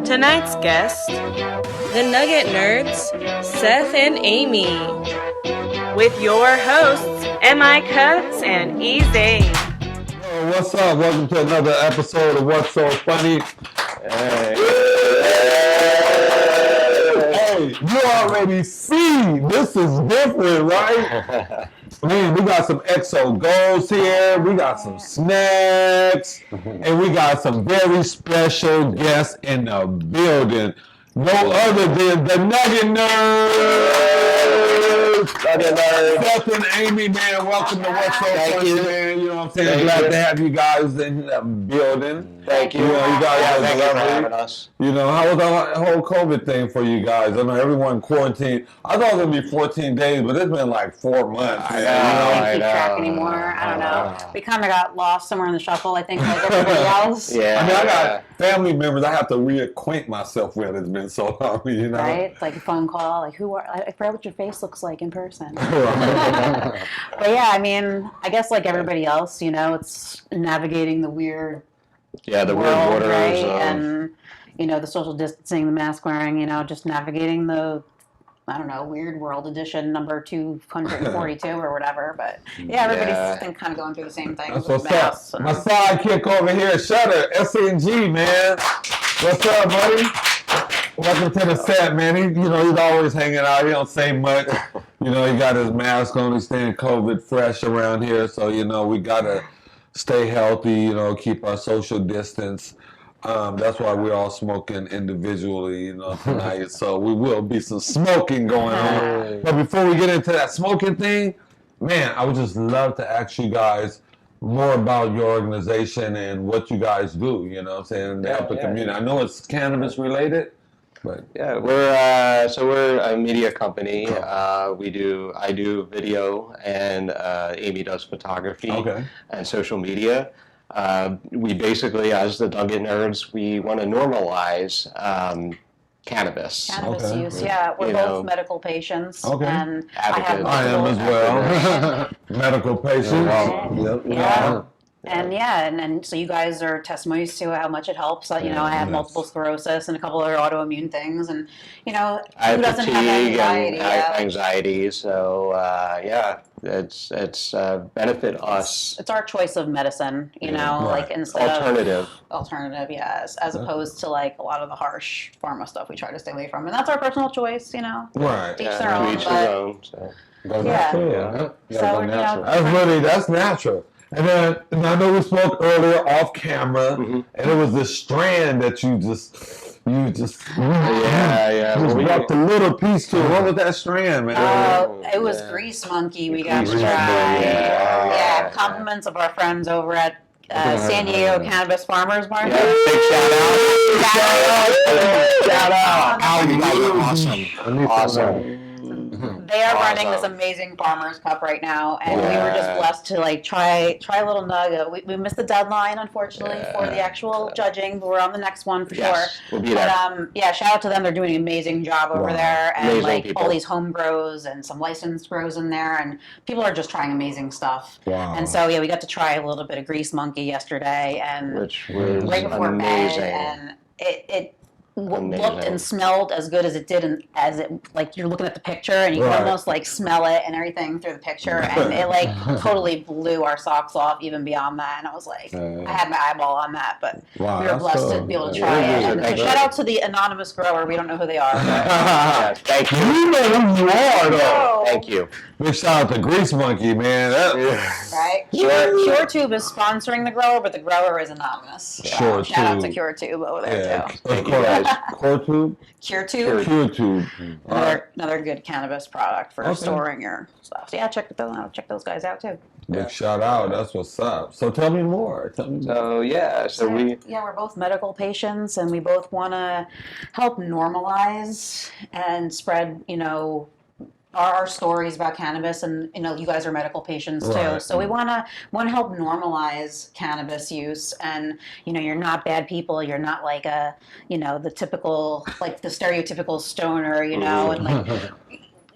Tonight's guest, the Nugget nerds, Seth and Amy, with your hosts, M.I. Cuts and E-Zane. Yo, what's up? Welcome to another episode of What's So Funny. Hey, you already see, this is different, right? Man, we got some XO Golds here, we got some snacks, and we got some very special guests in the building. No other than the Nugget nerds. Seth and Amy, man, welcome to What's So Funny, man. You know what I'm saying? Glad to have you guys in the building. Thank you. You know, you guys are thank you for lovely. having us. You know, how was the whole COVID thing for you guys? I know everyone quarantined. I thought it was going to be 14 days, but it's been like 4 months. I don't keep track anymore. I don't know. We kind of got lost somewhere in the shuffle, I think, like everybody else. Yeah. I mean, I got family members I have to reacquaint myself with. It's been so long, you know? Right? It's like a phone call, like, I forgot what your face looks like in person. But yeah, I mean, I guess like everybody else, you know, it's navigating the weird the world, weird waters. right? And, you know, the social distancing, the mask wearing, you know, just navigating the, I don't know, weird world edition number 242 or whatever. But yeah, everybody's been kind of going through the same thing. That's what's up. My sidekick over here, Shutter, SNG, man. What's up, buddy? Welcome to the set, man. He's always hanging out. He don't say much. You know, he got his mask on. He's staying COVID fresh around here. So, you know, we got to stay healthy, you know, keep our social distance. That's why we're all smoking individually, you know, tonight. So we will be some smoking going on. But before we get into that smoking thing, man, I would just love to ask you guys more about your organization and what you guys do, you know what I'm saying, to help the community. I know it's cannabis related. But yeah, we're a media company. I do video, and Amy does photography and social media. We basically, as the Nugget nerds, we want to normalize cannabis. Cannabis use, we're both medical patients. And I am as well. Medical patient. And so you guys are testimonies to how much it helps. You know, I have multiple sclerosis and a couple other autoimmune things, and you know, who doesn't have anxiety? Anxiety. So it's benefit us. It's our choice of medicine. You know, like instead alternative, yes, as opposed to like a lot of the harsh pharma stuff we try to stay away from, and that's our personal choice. You know, right? Each their own. Go natural. That's natural. And then I know we spoke earlier off camera, and it was this strand that you just dropped a little piece to it. What was that strand, man? It was Grease Monkey we got to try. Compliments of our friends over at San Diego Cannabis Farmers Market. Big shout out. Awesome. They are running this amazing Farmers Cup right now, and we were just blessed to like try a little nugget. We missed the deadline, unfortunately, for the actual judging, but we're on the next one for sure. We'll be there. But shout out to them. They're doing an amazing job over there, and amazing like people. all these home grows and some licensed grows in there, and people are just trying amazing stuff. Wow. And so we got to try a little bit of Grease Monkey yesterday, and which was right before amazing. bed, and it looked and smelled as good as it did, and as it like you're looking at the picture and you can almost like smell it and everything through the picture, and it like totally blew our socks off even beyond that. And I was like, I had my eyeball on that, but we were blessed to be able to try it. And shout out to the anonymous grower. We don't know who they are. Thank you. You know who you are, though. Thank you. Big shout out to Grease Monkey, man. Right? CureTube is sponsoring the grower, but the grower is anonymous. Shout out to CureTube over there too. Thank you guys. CureTube? CureTube. Another good cannabis product for storing your stuff. So check those guys out too. Big shout out. That's what's up. So tell me more. We're both medical patients, and we both want to help normalize and spread, you know, our stories about cannabis, and you know, you guys are medical patients too, so we want to help normalize cannabis use. And you know, you're not bad people. You're not like the typical, like the stereotypical stoner, you know, and like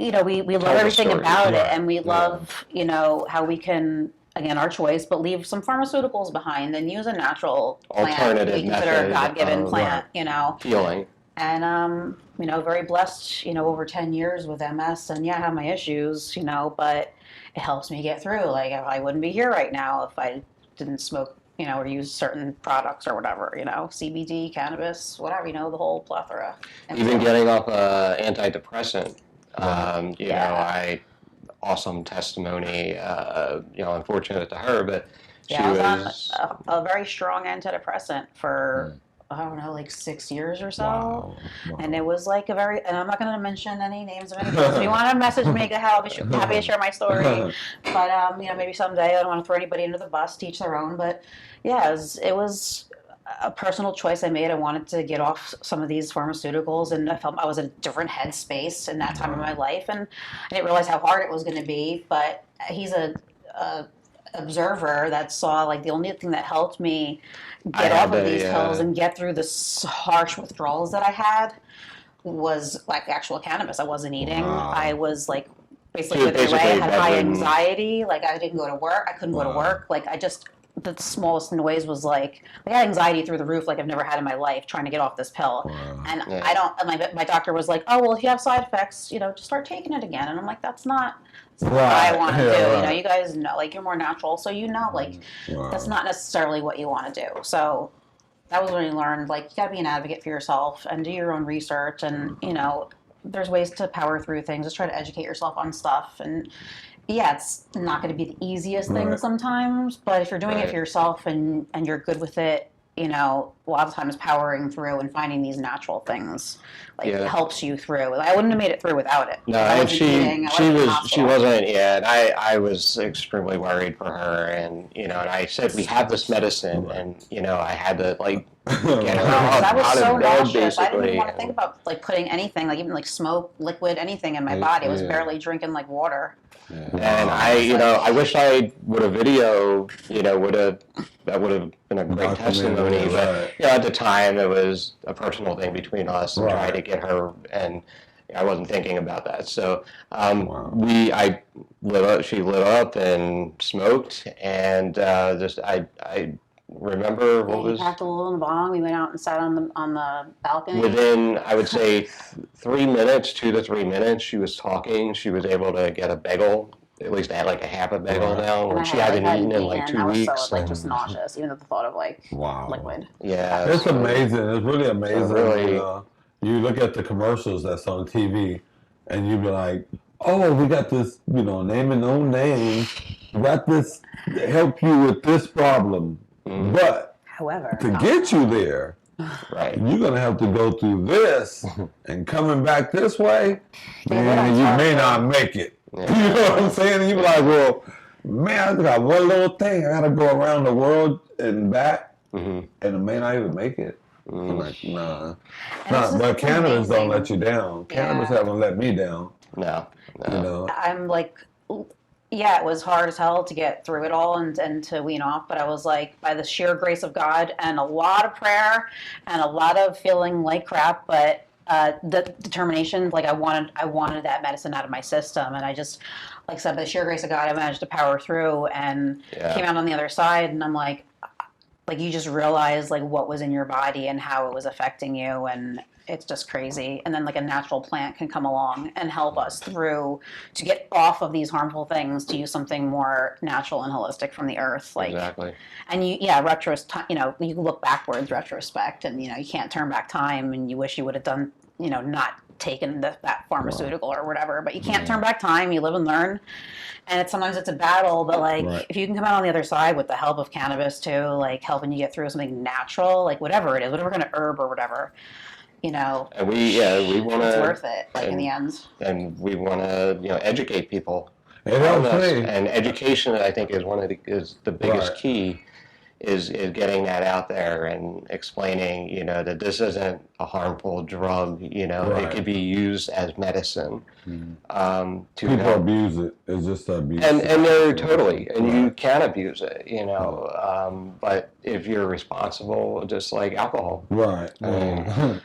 you know, we love everything about it, and we love, you know, how we can, again, our choice, but leave some pharmaceuticals behind and use a natural plant we consider a God-given plant, you know. Healing. And, you know, very blessed, you know, over 10 years with MS, and yeah, I have my issues, you know, but it helps me get through. Like, I wouldn't be here right now if I didn't smoke, you know, or use certain products or whatever, you know, CBD, cannabis, whatever, you know, the whole plethora. Even getting off antidepressant, you know, awesome testimony, you know, unfortunate to her, but she was on a very strong antidepressant for, I don't know, like 6 years or so. Wow. And it was like and I'm not going to mention any names of anybody. If you want to message me, I'll be happy to share my story. But, you know, maybe someday. I don't want to throw anybody under the bus, teach their own. But yeah, it was a personal choice I made. I wanted to get off some of these pharmaceuticals, and I felt I was in a different headspace in that time of my life. And I didn't realize how hard it was going to be. But he's a observer that saw, like, the only thing that helped me get off of these pills and get through the harsh withdrawals that I had was like actual cannabis. I wasn't eating. I was like basically withering away. I had high anxiety. Like, I didn't go to work. I couldn't go to work. Like, the smallest noise was like, I had anxiety through the roof like I've never had in my life trying to get off this pill. And my doctor was like, oh, well, if you have side effects, you know, just start taking it again. And I'm like, that's not what I want to do. You know, you guys know, like, you're more natural, so you know, like, that's not necessarily what you want to do. So that was when I learned, like, you got to be an advocate for yourself and do your own research. And, you know, there's ways to power through things. Just try to educate yourself on stuff. And yeah, it's not going to be the easiest thing sometimes, but if you're doing it for yourself and you're good with it, you know, a lot of times powering through and finding these natural things helps you through. I wouldn't have made it through without it. No, and she wasn't. Yeah, and I was extremely worried for her, and you know, and I said we have this medicine, and you know, I had to like get her out of so bed, nauseous. basically. I didn't even want to think about like putting anything, like even like smoke, liquid, anything in my body. I was barely drinking like water. And I wish I would have video, you know, that would have been a great testimony. But you know, at the time, it was a personal thing between us and trying to get her, and I wasn't thinking about that. So she lit up and smoked, and I remember we packed a little in the bong. We went out and sat on the balcony. Within, I would say, 3 minutes, 2 to 3 minutes, she was talking. She was able to get a bagel. At least I had like a half a bagel now, and she hadn't eaten in like 2 weeks. I was so like just nauseous, even at the thought of like liquid. Yeah, it's amazing. It's really amazing. Really, you look at the commercials that's on TV, and you be like, "Oh, we got this, you know, name and no name. We got this to help you with this problem." But however, to get you there, you're going to have to go through this, and coming back this way, man, you may not make it. You know what I'm saying? And you be like, well, man, I got one little thing. I got to go around the world and back, and it may not even make it. I'm like, nah. But cannabis don't let you down. Cannabis haven't let me down. No. You know? I'm like... Yeah, it was hard as hell to get through it all and to wean off, but I was like, by the sheer grace of God and a lot of prayer and a lot of feeling like crap, but the determination, like I wanted that medicine out of my system, and I just, like I said, by the sheer grace of God, I managed to power through and came out on the other side, and I'm like you just realize like what was in your body and how it was affecting you, and it's just crazy. And then like a natural plant can come along and help us through to get off of these harmful things, to use something more natural and holistic from the earth. Like, exactly. And you know, you look backwards, retrospect, and you know, you can't turn back time, and you wish you would have done, you know, not taken that pharmaceutical or whatever, but you can't turn back time. You live and learn. And sometimes it's a battle, but like if you can come out on the other side with the help of cannabis too, like helping you get through something natural, like whatever it is, whatever kind of herb or whatever, you know. And we want to. It's worth it, like in the end. And we want to, you know, educate people. And education, I think, is the biggest key. is getting that out there and explaining, you know, that this isn't a harmful drug. You know, it could be used as medicine. People abuse it. It's just abuse. And they're totally, and you can abuse it, you know. But if you're responsible, just like alcohol. Right.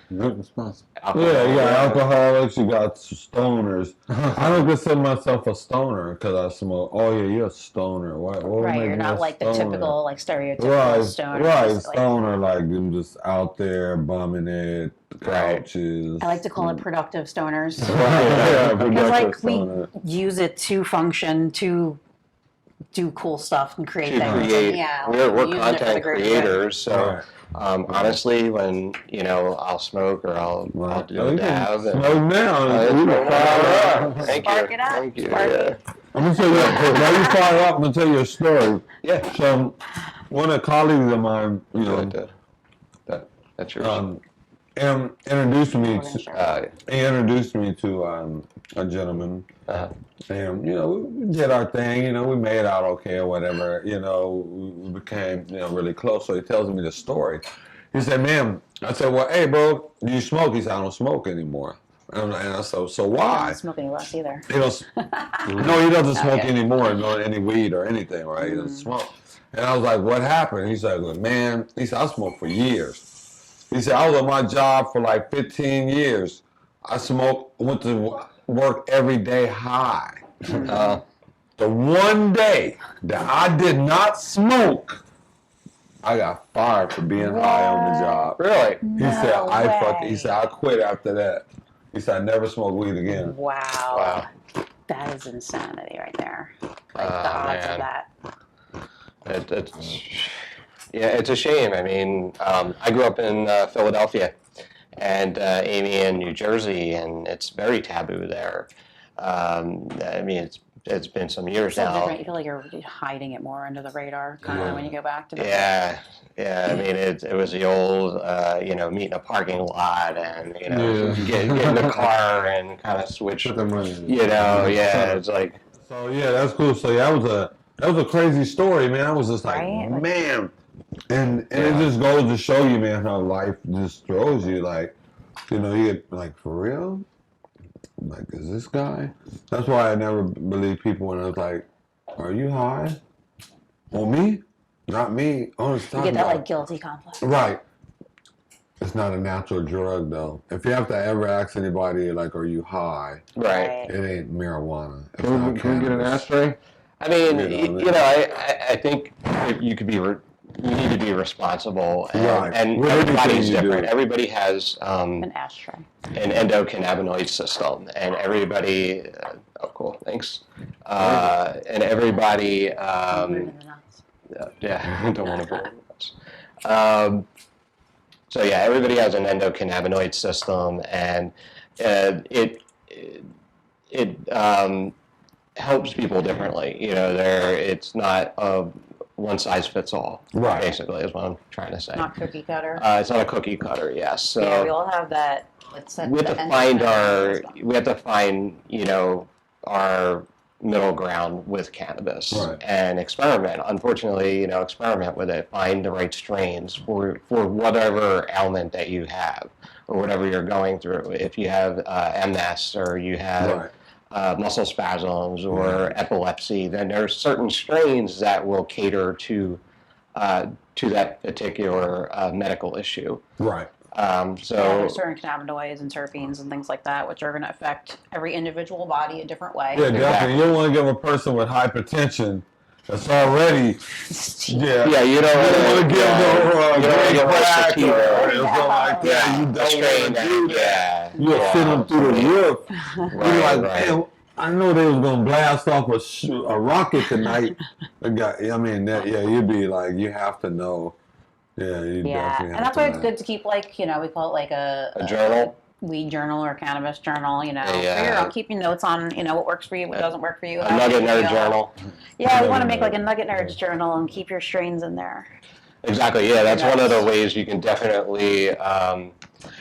Responsible. Yeah, you got alcoholics, you got stoners. I don't consider myself a stoner because I smoke. Oh yeah, you're a stoner. What right, you're not like the typical, like stereotypical stoner. Right, stoner, like I'm just out there bumming it, couches. I like to call it productive stoners. Because like we use it to function, to do cool stuff and create things. We're content creators, so honestly, when you know I'll smoke or I'll do a dab. Smoke now. Thank you. Thank you. Yeah. I'm gonna tell you. While you fire up, I'm gonna tell you a story. Yeah. So one of the colleagues of mine, you know, that's yours. Introduced me to a gentleman, and you know we did our thing. You know we made out okay or whatever. You know we became really close. So he tells me the story. He said, "Man," I said, "Well, hey, bro, do you smoke?" He said, "I don't smoke anymore." And I said, "So why?" He doesn't smoke any less either. He doesn't. No, he doesn't smoke anymore. No, any weed or anything, right? He doesn't smoke. And I was like, "What happened?" He's like, "Well, man," he said, "I smoked for years." He said, "I was on my job for like 15 years. I went to work every day high. The one day that I did not smoke, I got fired for being high on the job." Really? He said, I quit after that. He said, "I never smoked weed again." Wow. That is insanity right there. Like the odds of that. It's a shame. I mean, I grew up in Philadelphia, and Amy in New Jersey, and it's very taboo there. I mean, it's been some years now. Different. You feel like you're hiding it more under the radar, kind of when you go back to the Yeah. I mean, it was the old, meet in a parking lot and get in the car and kind of switch. It's like. So yeah, that's cool. So yeah, that was a crazy story, man. I was just like, man. And it just goes to show you, man, how life just throws you. Like, you get like, for real? Like, is this guy? That's why I never believe people when I was like, "Are you high?" On me? Not me. You get that like guilty complex. Right. It's not a natural drug though. If you have to ever ask anybody like, "Are you high?" Right. It ain't marijuana. Can we get an ashtray? I mean, I think you could be. You need to be responsible, and everybody's different. Everybody has an ashtray, an endocannabinoid system, and everybody. Oh, cool, thanks. And everybody. Yeah, don't want to burn the nuts. So yeah, everybody has an endocannabinoid system, and it helps people differently. It's not one size fits all. Right. Basically, is what I'm trying to say. Not cookie cutter. It's not a cookie cutter. Yes. So yeah, we all have that. We have to find our middle ground with cannabis and experiment. Unfortunately, experiment with it. Find the right strains for whatever ailment that you have or whatever you're going through. If you have MS or you have muscle spasms or epilepsy, then there are certain strains that will cater to that particular medical issue. Right. There's certain cannabinoids and terpenes and things like that, which are going to affect every individual body a different way. Yeah, definitely. You don't want to give a person with hypertension that's already. Yeah, you don't want to give them crack or something like that. You don't want to do that. You'll send them through the roof. You're like, man, I know they was gonna blast off a rocket tonight. You'd be like, you have to know. Yeah, you definitely have to. And that's why it's good to keep we call it like a journal. Weed journal or cannabis journal, I'll keep your notes on, what works for you, what doesn't work for you. A Nugget Nerd journal. Yeah, we want to make like a Nugget Nerds journal and keep your strains in there. Exactly, yeah, that's one of the ways you can definitely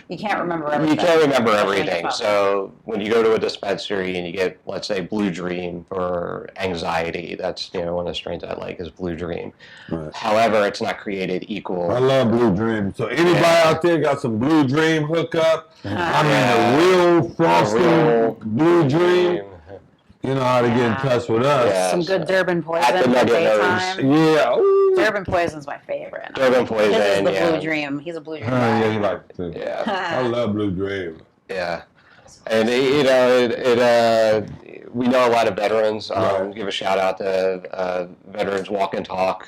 You can't remember everything. You can't remember everything. So when you go to a dispensary and you get, let's say, Blue Dream for anxiety, that's one of the strains I like is Blue Dream. Right. However, it's not created equal. I love Blue Dream. So anybody out there got some Blue Dream hookup? I mean, the real frosty Blue Dream. You know how to get in touch with us. Yeah, some good Durban Poison at the daytime. Yeah. Ooh. Durban Poison's my favorite. Durban Poison, His is the Blue Dream. He's a Blue Dream guy. Yeah, he likes it too. Yeah. I love Blue Dream. Yeah. And, we know a lot of veterans. Give a shout out to Veterans Walk and Talk.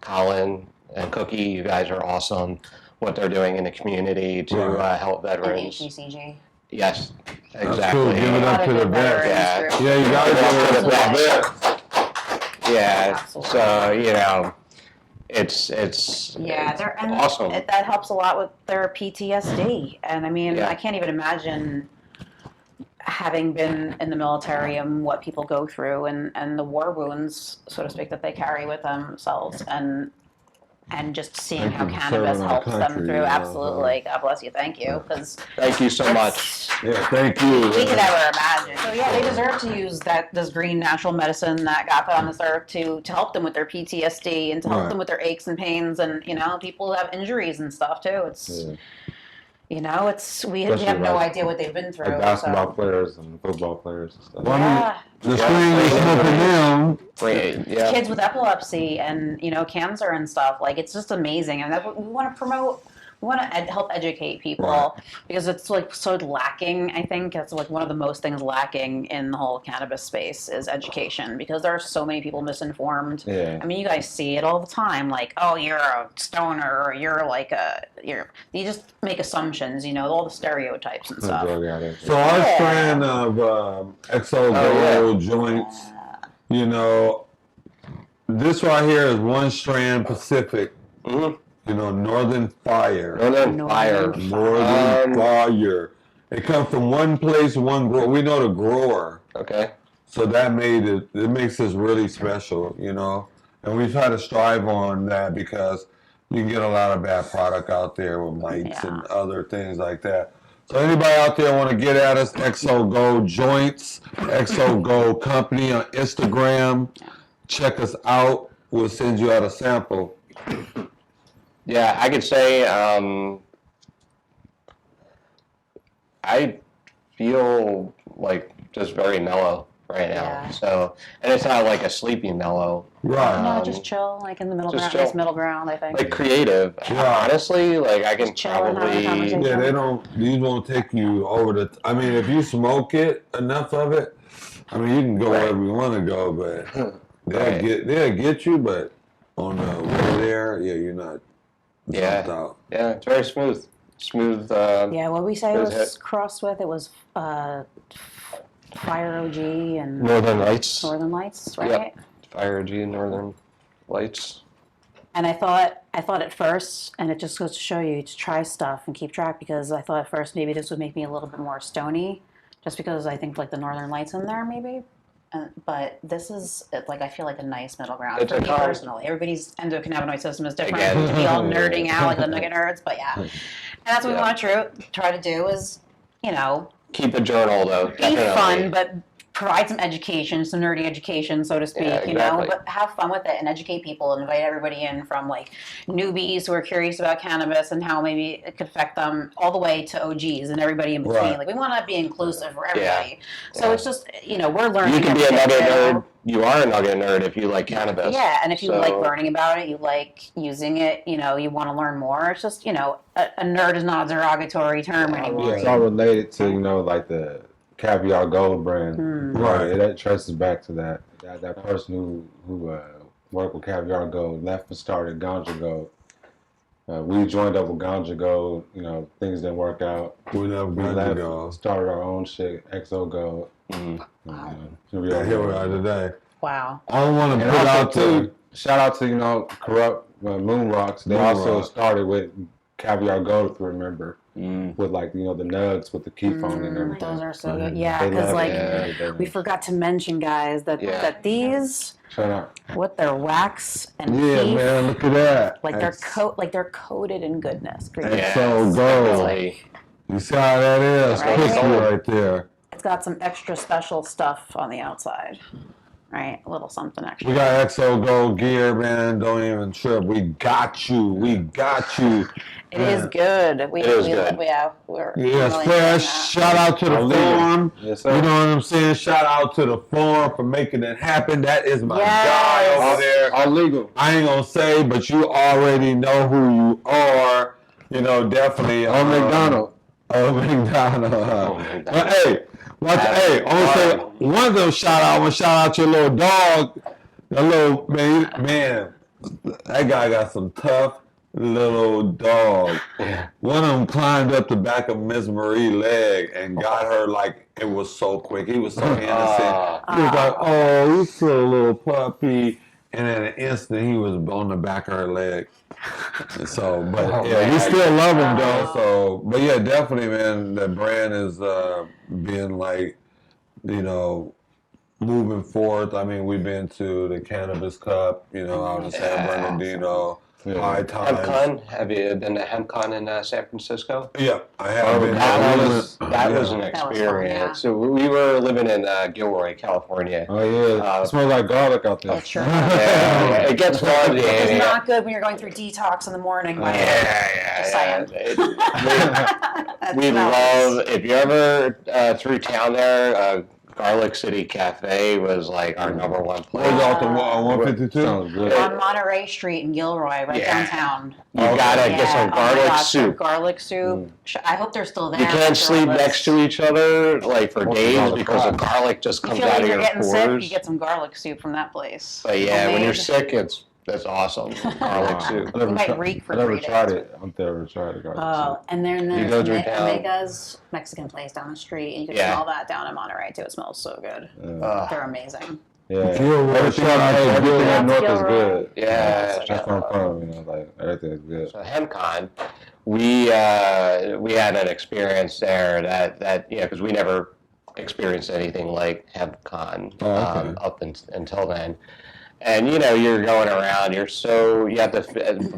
Colin and Cookie, you guys are awesome. What they're doing in the community to help veterans. And HECG. Yes, exactly. That's cool. Give it up to the vets. Yeah, you got to give it up to the vets. Yeah, absolutely. So, it's they're awesome. That helps a lot with their PTSD. And I mean, I can't even imagine having been in the military and what people go through and the war wounds, so to speak, that they carry with themselves and just seeing how cannabis helps them through. Absolutely. God bless you. Thank you. Thank you so much. Yeah, thank you. We could never imagine. So yeah, they deserve to use this green natural medicine that got put on this earth to help them with their PTSD and to help them with their aches and pains. And people have injuries and stuff too. It's we have no idea what they've been through. Like basketball players and football players and stuff. Yeah. The strain you're smoking now. Kids with epilepsy and cancer and stuff. Like, it's just amazing, and that's what we want to promote. We want to help educate people because it's like so lacking. I think it's like one of the most things lacking in the whole cannabis space is education, because there are so many people misinformed. Yeah. I mean, you guys see it all the time. Like, oh, you're a stoner, or you're like you just make assumptions. All the stereotypes and stuff. So our strand of XO Gold joints, this right here is one strand Pacific. Mm-hmm. Northern Fire. Northern Fire. It comes from one place, one grower. We know the grower. Okay. So that it makes this really special, And we try to strive on that because you can get a lot of bad product out there with mites and other things like that. So anybody out there want to get at us, XO Gold Joints, XO Gold Company on Instagram. Check us out. We'll send you out a sample. Yeah, I could say I feel like just very mellow right now. Yeah. So, and it's not like a sleepy mellow. Right. No, just chill, like in the middle ground. Nice middle ground, I think. Like creative. Yeah. Honestly, like I can probably. Yeah, these won't take you over the. I mean, if you smoke enough of it, I mean, you can go wherever you want to go, but they'll get you, but on the way there, you're not. Yeah, it's very smooth. What we say it was crossed with? It was Fire OG and Northern Lights. Northern Lights, right? Yep. Fire OG and Northern Lights. And I thought at first, and it just goes to show you to try stuff and keep track, because I thought at first maybe this would make me a little bit more stony, just because I think like the Northern Lights in there maybe. But this is I feel like a nice middle ground for me personally. Everybody's endocannabinol system is different. To be all nerding out like the Nugget nerds, but and that's what we want to try to do is keep a journal though. Be fun, but provide some education, some nerdy education, so to speak, but have fun with it and educate people and invite everybody in, from like newbies who are curious about cannabis and how maybe it could affect them, all the way to OGs and everybody in between. Like, we want to be inclusive for everybody. So it's just, we're learning. You can be a Nugget nerd. You are a Nugget nerd if you like cannabis. Yeah, and if you like learning about it, you like using it, you want to learn more. It's just, a nerd is not a derogatory term anymore. It's all related to, like the Caviar Gold brand. Right. That traces back to that. That person who worked with Caviar Gold left and started Ganja Gold. We joined up with Ganja Gold. Things didn't work out. We left Gold. Started our own shit, XO Gold. Wow. Here we are today. Wow. I don't want to put out to shout out to Corrupt Moon Rocks. They also started with Caviar Gold, if you remember. with like the nugs with the key phone and everything. Those are so good. Yeah, because we forgot to mention, guys, that these with their wax and teeth, man, look at that. Like they're coated in goodness. So gold. You see how that is? Right there. It's got some extra special stuff on the outside. Right, a little something extra. We got XO Gold gear, man. Don't even trip. We got you. It is good. It's fresh. Shout out to the forum. Yes, sir. You know what I'm saying? Shout out to the forum for making it happen. That is my guy over there. All legal. I ain't gonna say, but you already know who you are. Definitely. McDonald. McDonald. But hey. I want to say one of them shout out. I want to shout out your little dog. That little man. That guy got some tough little dog. One of them climbed up the back of Miss Marie's leg and got her like it was so quick. He was so innocent. He was like, "Oh, you still a little puppy," and in an instant he was on the back of her leg. So, but we still love him though. So, but yeah, definitely, man. The brand is being like, moving forth. I mean, we've been to the Cannabis Cup, out in San Bernardino. High times. HempCon? Have you been to HempCon in San Francisco? Yeah, I have been. That was an experience. So we were living in Gilroy, California. Oh yeah, it smells like garlic out there. It sure it gets fun. It's not good when you're going through detox in the morning. We love, if you're ever through town there, Garlic City Cafe was like our number one place. What was out the 152? On Monterey Street in Gilroy, right downtown. You gotta get some garlic soup. Garlic soup. I hope they're still there. You can't sleep next to each other like for days because the garlic just comes out of your pores. Sick, you get some garlic soup from that place. But when you're sick, that's awesome. Garlic soup. You might reek for 3 days. I never tried it. I've never tried it. And then there's Mega's Mexican place down the street, and you can smell that down in Monterey too. It smells so good. They're amazing. Yeah, everything up north is good. Yeah, that's where I'm from. Like everything is good. So HempCon, we had an experience there that because we never experienced anything like HempCon up until then. And you're going around. You have to.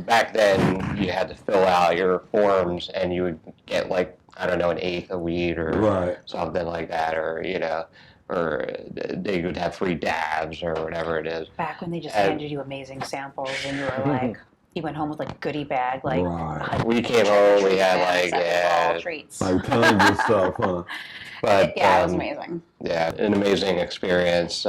Back then, you had to fill out your forms, and you would get like an eighth of weed or something like that, or they would have free dabs or whatever it is. Back when they just handed you amazing samples, and you were like, you went home with like a goodie bag, like. We came home. We had treats. Like tons of stuff, huh? But it was amazing. Yeah, an amazing experience.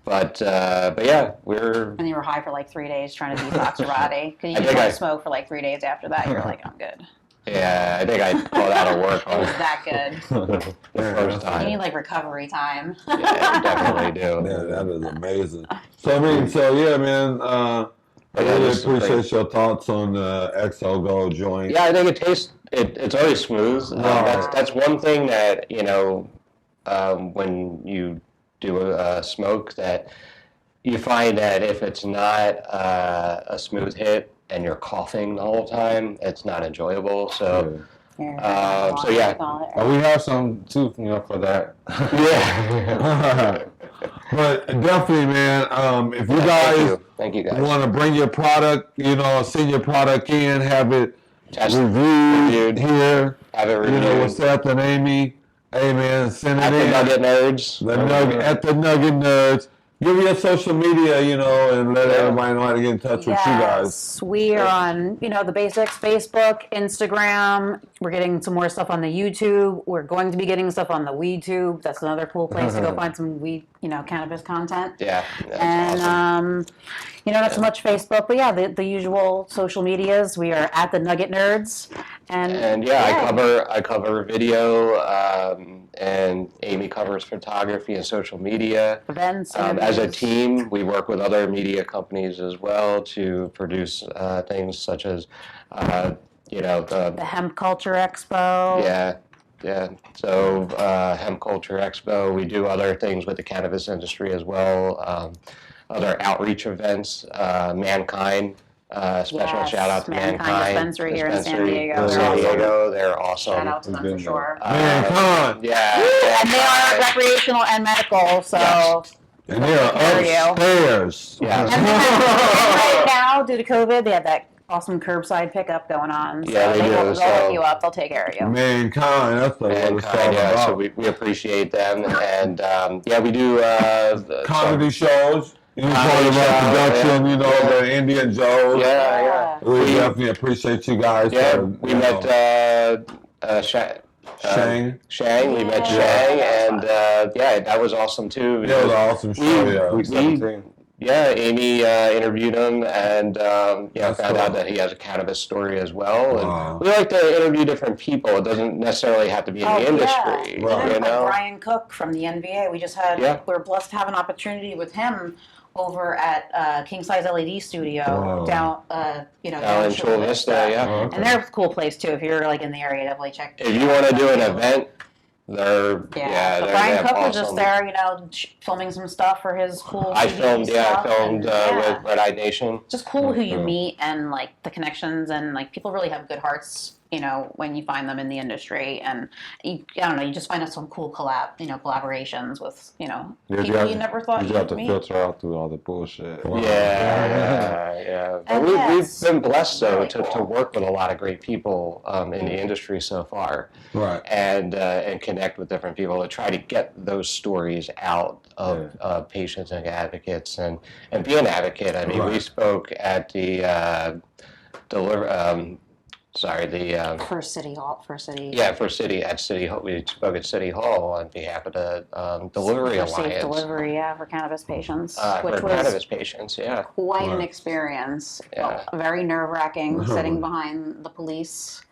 But yeah, And you were high for like 3 days trying to detox your body because you didn't smoke for like 3 days after that. You were like, I'm good. Yeah, I think I called out of work on it. Was that good? The first time. You need like recovery time. Yeah, you definitely do. Yeah, that is amazing. So man. I really appreciate your thoughts on the XO Gold joint. Yeah, I think it tastes. It's always smooth. That's one thing that when you do a smoke that you find that if it's not a smooth hit and you're coughing the whole time, it's not enjoyable. So, we have some too, for that. Yeah. But definitely, man. If you guys, Thank you guys want to bring your product, send your product in, have it reviewed here. Have it reviewed. With Seth and Amy. Hey man, send it in. At the Nugget Nerds. At the Nugget Nerds. Give me your social media, and let everybody know how to get in touch with you guys. We are on, the basics, Facebook, Instagram. We're getting some more stuff on the YouTube. We're going to be getting stuff on the WeedTube. That's another cool place to go find some weed, cannabis content. Yeah. And awesome. Not so much Facebook, but the usual social medias. We are at the Nugget Nerds. And I cover video, and Amy covers photography and social media. Events. As a team, we work with other media companies as well to produce things such as, the Hemp Culture Expo. Yeah. So Hemp Culture Expo. We do other things with the cannabis industry as well. Other outreach events. Mankind Special shout out to Mankind Dispensary here in San Diego. They're awesome. Shout out to them for sure. Mankind. Yeah. And they are recreational and medical, so. Yes. And they're upstairs. Yeah. And right now, due to COVID, they have that awesome curbside pickup going on. So Yeah, they do. They'll hook you up. They'll take care of you. Mankind. That's what it's all about. So we appreciate them. And we do comedy shows. You talking about production, you know, the Indian Joes. Yeah. We definitely appreciate you guys. Yeah, we met Shang. We met Shang, and that was awesome too. That was an awesome show. Amy interviewed him, and found out that he has a cannabis story as well. And we like to interview different people. It doesn't necessarily have to be in the industry. You know, Brian Cook from the NBA. We just had. We were blessed to have an opportunity with him over at King Size LED Studio down in Chula Vista. And they're a cool place too. If you're like in the area, definitely check. If you want to do an event, so Brian Cook was just there, filming some stuff for his cool. I filmed with Red Eye Nation. Just cool who you meet and like the connections, and like people really have good hearts. When you find them in the industry, and you just find out some cool collaborations with people you never thought you'd meet. You have to filter out through all the bullshit. Wow. Yeah. But we've been blessed though to work with a lot of great people in the industry so far, right? And connect with different people to try to get those stories out of patients and advocates, and be an advocate. I mean, we spoke at the First City Hall. At City Hall. We spoke at City Hall on behalf of the Delivery Alliance. Safe delivery, for cannabis patients. Which was cannabis patients, quite an experience. Very nerve-wracking, sitting behind the police.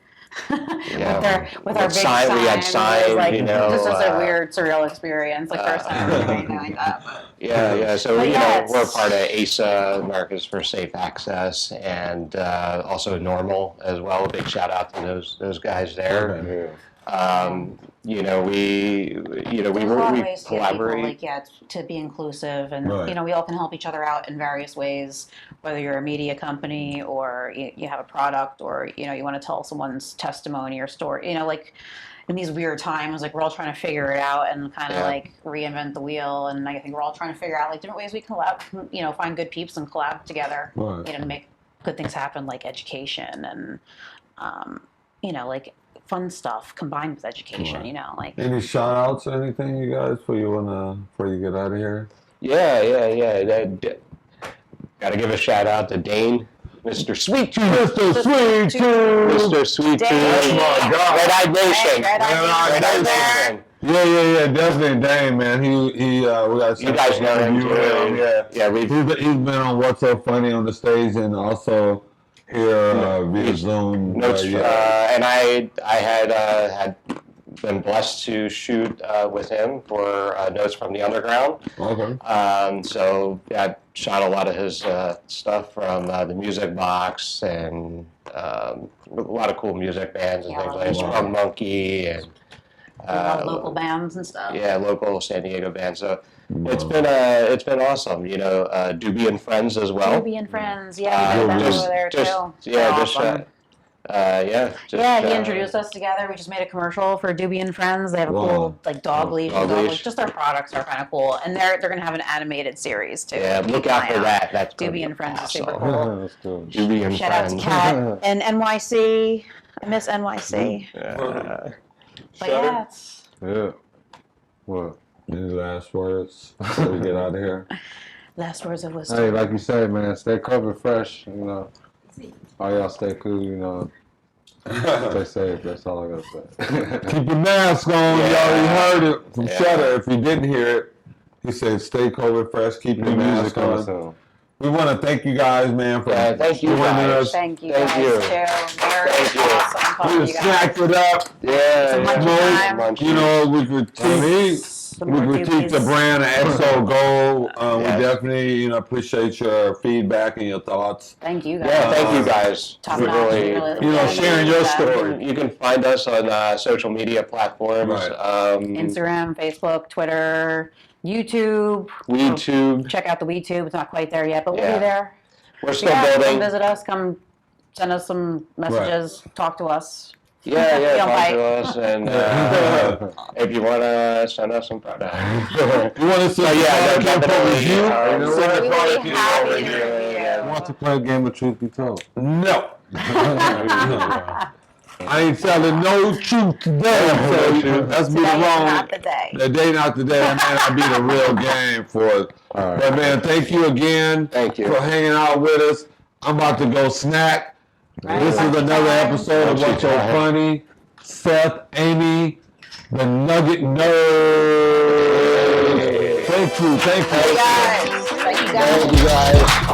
with our big sign. We had signs, this was a weird, surreal experience. First time I've ever anything like that. So we're part of ASA, Americans for Safe Access, and also Normal as well. A big shout out to those guys there. We collaborate. To be inclusive, and we all can help each other out in various ways. Whether you're a media company, or you have a product, or you want to tell someone's testimony or story. In these weird times, we're all trying to figure it out and kind of reinvent the wheel. And I think we're all trying to figure out different ways we collab. Find good peeps and collab together. To make good things happen, like education and fun stuff combined with education. Any shout outs or anything, you guys, before you get out of here? Gotta give a shout out to Dane, Mr. Sweet Tooth. Mr. Sweet Tooth. Oh my God. Red Eye Nation. Red Eye Nation. Yeah, definitely Dane, man. He you guys know him too. He's been on What's So Funny on the stage, and also here via Zoom. And I had been blessed to shoot with him for Notes from the Underground. Okay. So I shot a lot of his stuff from the Music Box, and a lot of cool music bands and things like that. From Monkey and local bands and stuff. Yeah, local San Diego bands. So it's been awesome. Doobie and Friends as well. Doobie and Friends, we did them over there too. He introduced us together. We just made a commercial for Doobie and Friends. They have a cool dog leash. Just their products are kind of cool, and they're going to have an animated series too. Yeah, look out for that. That's Doobie and Friends is super cool. That's cool. Doobie and Shout Friends. out to Kat and NYC. I miss NYC. What? Any last words before we get out of here? Last words of wisdom. Hey, like you said, man, stay COVID fresh. All y'all stay cool. Stay safe. That's all I gotta say. Keep your mask on. You already heard it from Shutter. If you didn't hear it, he said, "Stay COVID fresh. Keep your music on." We want to thank you guys, man, for joining us. Thank you guys, too. Thank you. Awesome. We snacked it up. We critique the brand of XO Gold. We definitely, appreciate your feedback and your thoughts. Thank you guys. Yeah, thank you guys. Sharing your story. You can find us on social media platforms. Instagram, Facebook, Twitter, YouTube. WeTube. Check out the WeTube. It's not quite there yet, but we'll be there. We're still Come building. visit us. Come send us some messages. Talk to us. Yeah, Feel talk like- to us, and if you want to send us some products. You want to So see definitely. review? So we will be happy to review. Want to play a game of truth be told? No. I ain't telling no truth today. So that's be the Today is wrong. not the day. The day not the day, man. That'll be the real game for us. All right. But man, thank you again. Thank you. For hanging out with us. I'm about to go snack. This is another episode of What's So Funny. Seth, Amy, the Nugget Nerd. Thank you. Thank you guys. Thank you guys.